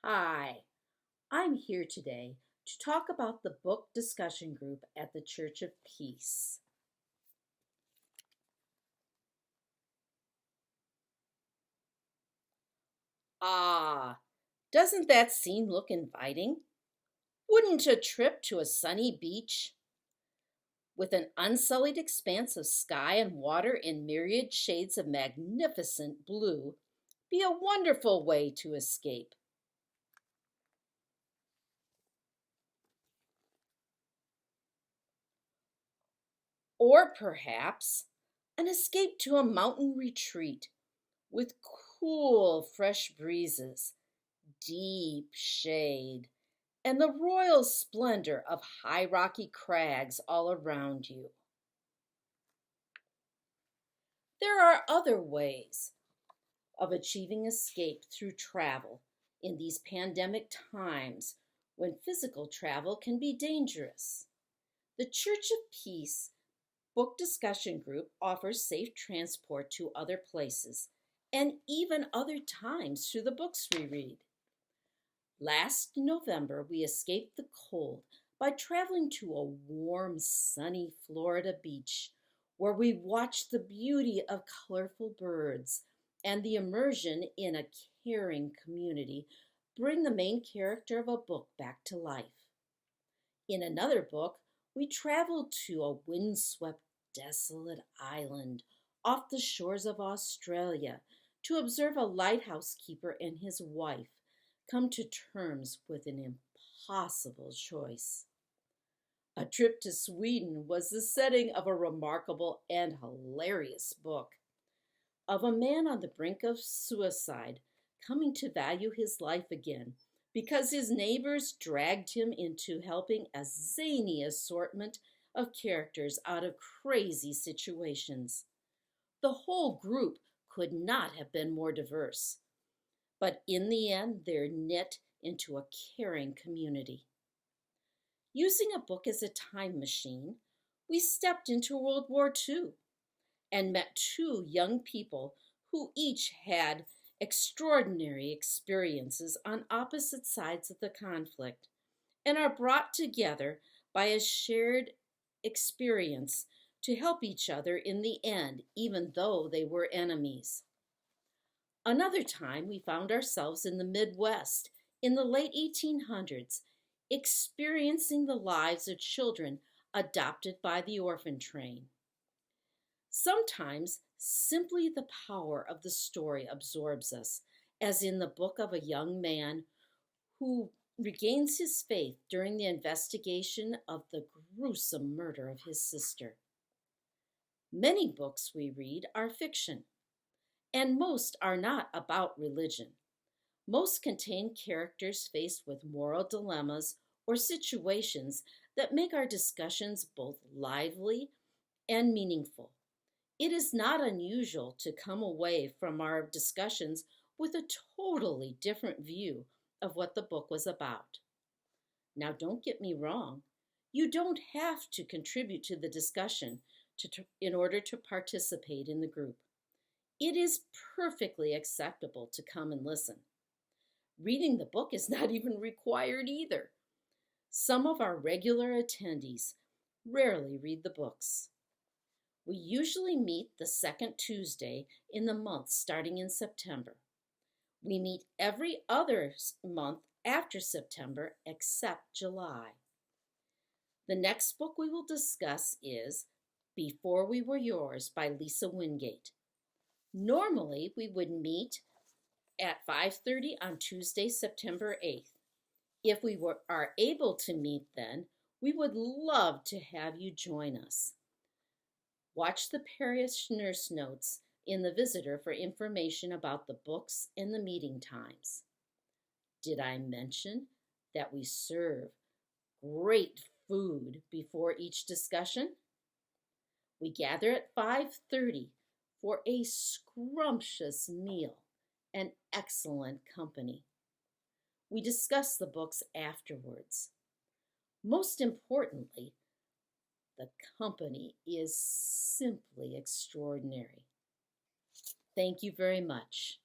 Hi, I'm here today to talk about the book discussion group at the Church of Peace. Ah, doesn't that scene look inviting? Wouldn't a trip to a sunny beach with an unsullied expanse of sky and water in myriad shades of magnificent blue be a wonderful way to escape? Or perhaps an escape to a mountain retreat with cool, fresh breezes, deep shade, and the royal splendor of high rocky crags all around you. There are other ways of achieving escape through travel in these pandemic times when physical travel can be dangerous. The Church of Peace book discussion group offers safe transport to other places and even other times through the books we read. Last November, we escaped the cold by traveling to a warm, sunny Florida beach where we watched the beauty of colorful birds and the immersion in a caring community bring the main character of a book back to life. In another book, we traveled to a windswept, desolate island off the shores of Australia to observe a lighthouse keeper and his wife come to terms with an impossible choice. A Trip to Sweden was the setting of a remarkable and hilarious book of a man on the brink of suicide coming to value his life again because his neighbors dragged him into helping a zany assortment of characters out of crazy situations. The whole group could not have been more diverse, but in the end, they're knit into a caring community. Using a book as a time machine, we stepped into World War II and met two young people who each had extraordinary experiences on opposite sides of the conflict and are brought together by a shared experience to help each other in the end, even though they were enemies. Another time, we found ourselves in the Midwest in the late 1800s, experiencing the lives of children adopted by the orphan train. Sometimes, simply the power of the story absorbs us, as in the book of a young man who regains his faith during the investigation of the gruesome murder of his sister. Many books we read are fiction, and most are not about religion. Most contain characters faced with moral dilemmas or situations that make our discussions both lively and meaningful. It is not unusual to come away from our discussions with a totally different view of what the book was about. Now, don't get me wrong, you don't have to contribute to the discussion in order to participate in the group. It is perfectly acceptable to come and listen. Reading the book is not even required either. Some of our regular attendees rarely read the books. We usually meet the second Tuesday in the month starting in September. We meet every other month after September except July. The next book we will discuss is Before We Were Yours by Lisa Wingate. Normally, we would meet at 5:30 on Tuesday, September 8th. If we are able to meet then, we would love to have you join us. Watch the parishioner's notes in the visitor for information about the books and the meeting times. Did I mention that we serve great food before each discussion? We gather at 5:30 for a scrumptious meal and excellent company. We discuss the books afterwards. Most importantly, the company is simply extraordinary. Thank you very much.